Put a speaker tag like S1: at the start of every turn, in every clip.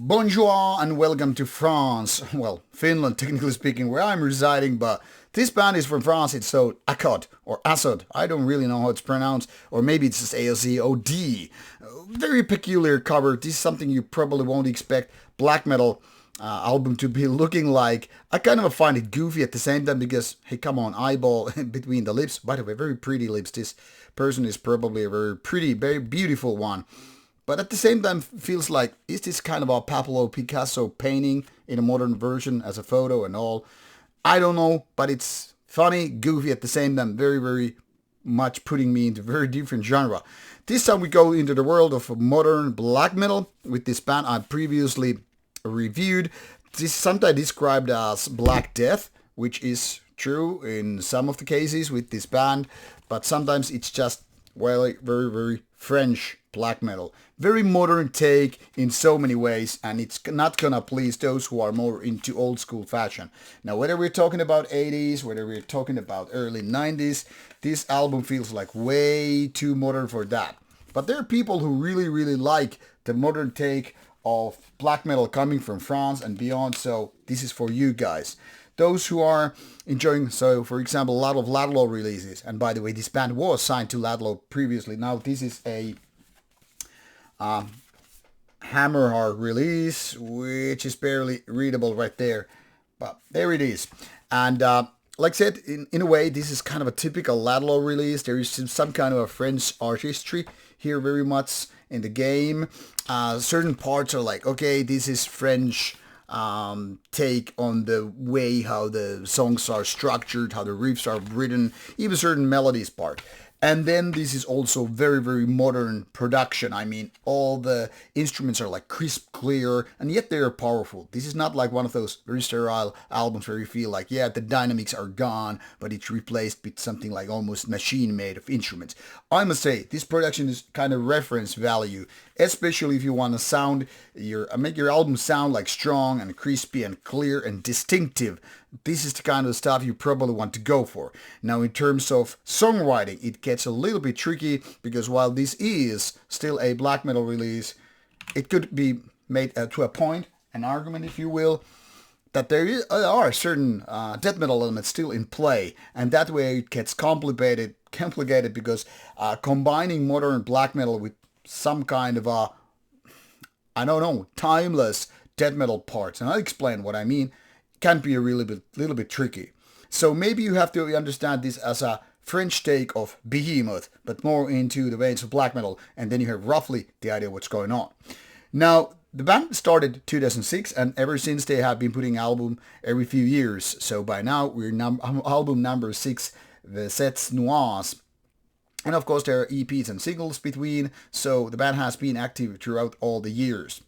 S1: Bonjour and welcome to France. Well, Finland, technically speaking, where I'm residing, but this band is from France. It's so ACOD or ACOD. I don't really know how it's pronounced, or maybe it's just ACOD. Very peculiar cover. This is something you probably won't expect black metal album to be looking like. I kind of find it goofy at the same time because, hey, come on, eyeball between the lips. By the way, very pretty lips. This person is probably a very pretty, very beautiful one. But at the same time, feels like, is this kind of a Pablo Picasso painting in a modern version as a photo and all? I don't know, but it's funny, goofy at the same time, very, very much putting me into a very different genre. This time we go into the world of modern black metal with this band I previously reviewed. This is sometimes described as Black Death, which is true in some of the cases with this band, but sometimes it's just, well, very, very French black metal. Very modern take in so many ways, and it's not gonna please those who are more into old school fashion. Now, whether we're talking about 80s, whether we're talking about early 90s, this album feels like way too modern for that. But there are people who really, really like the modern take of black metal coming from France and beyond, so this is for you guys. Those who are enjoying, so for example, a lot of Ladlow releases, and by the way, this band was signed to Ladlow previously. Now this is a Hammerheart release, which is barely readable right there, but there it is. And like I said, in a way, this is kind of a typical Ladlow release. There is some kind of a French artistry here very much in the game. Certain parts are like, okay, this is French take on the way how the songs are structured, how the riffs are written, even certain melodies part. And then this is also very, very modern production. I mean, all the instruments are like crisp, clear, and yet they are powerful. This is not like one of those very sterile albums where you feel like, yeah, the dynamics are gone, but it's replaced with something like almost machine-made of instruments. I must say, this production is kind of reference value, especially if you want to make your album sound like strong and crispy and clear and distinctive. This is the kind of stuff you probably want to go for. Now, in terms of songwriting, it gets a little bit tricky because while this is still a black metal release, it could be made to a point, an argument if you will, that there are certain death metal elements still in play, and that way it gets complicated because combining modern black metal with some kind of timeless death metal parts, and I'll explain what I mean, can be a little bit tricky. So maybe you have to understand this as a French take of Behemoth, but more into the veins of black metal, and then you have roughly the idea what's going on. Now, the band started 2006, and ever since they have been putting album every few years. So by now we're album number 6, Versets Noirs. And of course there are EPs and singles between, so the band has been active throughout all the years.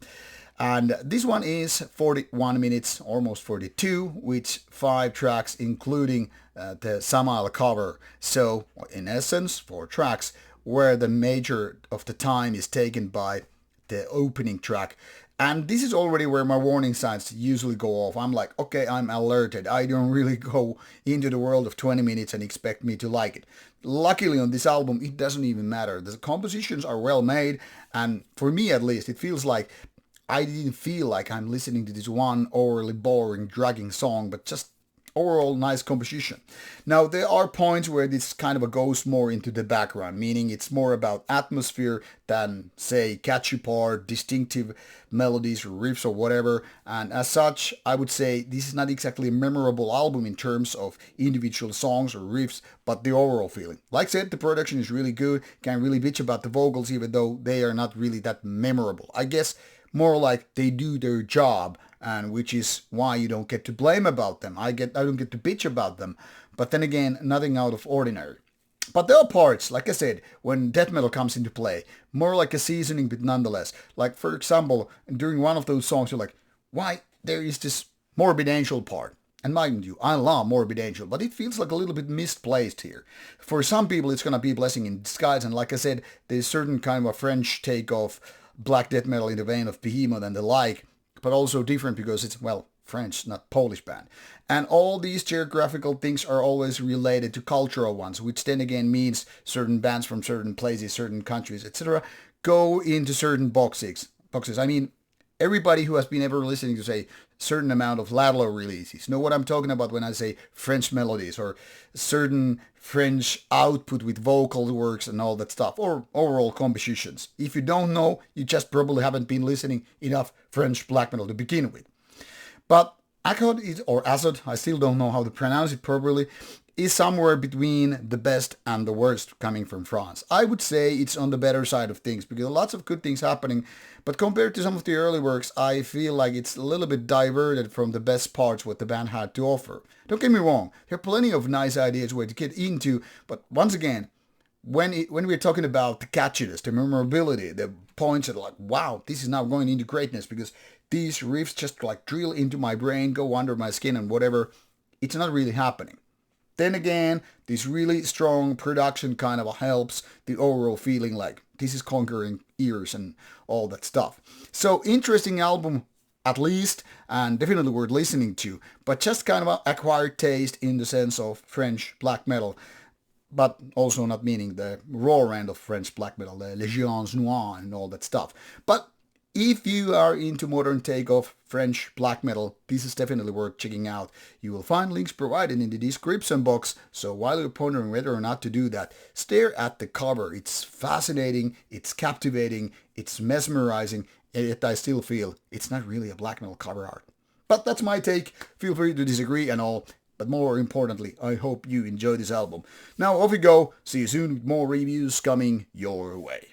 S1: And this one is 41 minutes, almost 42, with 5 tracks, including the Samael cover. So, in essence, 4 tracks, where the major of the time is taken by the opening track. And this is already where my warning signs usually go off. I'm like, okay, I'm alerted. I don't really go into the world of 20 minutes and expect me to like it. Luckily on this album, it doesn't even matter. The compositions are well made, and for me at least, it feels like I didn't feel like I'm listening to this one overly boring, dragging song, but just overall nice composition. Now, there are points where this kind of goes more into the background, meaning it's more about atmosphere than, say, catchy part, distinctive melodies or riffs or whatever. And as such, I would say this is not exactly a memorable album in terms of individual songs or riffs, but the overall feeling. Like I said, the production is really good. Can't really bitch about the vocals, even though they are not really that memorable. I guess more like they do their job, and which is why you don't get to blame about them. I don't get to bitch about them, but then again, nothing out of ordinary. But there are parts, like I said, when death metal comes into play, more like a seasoning, but nonetheless. Like, for example, during one of those songs, you're like, why there is this Morbid Angel part? And mind you, I love Morbid Angel, but it feels like a little bit misplaced here. For some people, it's going to be a blessing in disguise, and like I said, there's certain kind of a French take of black death metal in the vein of Behemoth and the like, but also different because it's, well, French, not Polish band. And all these geographical things are always related to cultural ones, which then again means certain bands from certain places, certain countries, etc. go into certain boxes. I mean, Everybody who has been ever listening to, say, certain amount of Ladlo releases know what I'm talking about when I say French melodies or certain French output with vocal works and all that stuff, or overall compositions. If you don't know, you just probably haven't been listening enough French black metal to begin with. But ACOD is, or ACOD, I still don't know how to pronounce it properly, is somewhere between the best and the worst coming from France. I would say it's on the better side of things because lots of good things happening, but compared to some of the early works, I feel like it's a little bit diverted from the best parts what the band had to offer. Don't get me wrong, there are plenty of nice ideas where to get into, but once again, when we're talking about the catchiness, the memorability, the points that are like, wow, this is now going into greatness because these riffs just like drill into my brain, go under my skin and whatever, it's not really happening. Then again, this really strong production kind of helps the overall feeling like this is conquering ears and all that stuff. So interesting album at least, and definitely worth listening to, but just kind of an acquired taste in the sense of French black metal, but also not meaning the raw end of French black metal, the Versets Noirs and all that stuff. But if you are into modern take of French black metal, this is definitely worth checking out. You will find links provided in the description box, so while you're pondering whether or not to do that, stare at the cover. It's fascinating, it's captivating, it's mesmerizing, and yet I still feel it's not really a black metal cover art. But that's my take. Feel free to disagree and all. But more importantly, I hope you enjoy this album. Now off you go. See you soon with more reviews coming your way.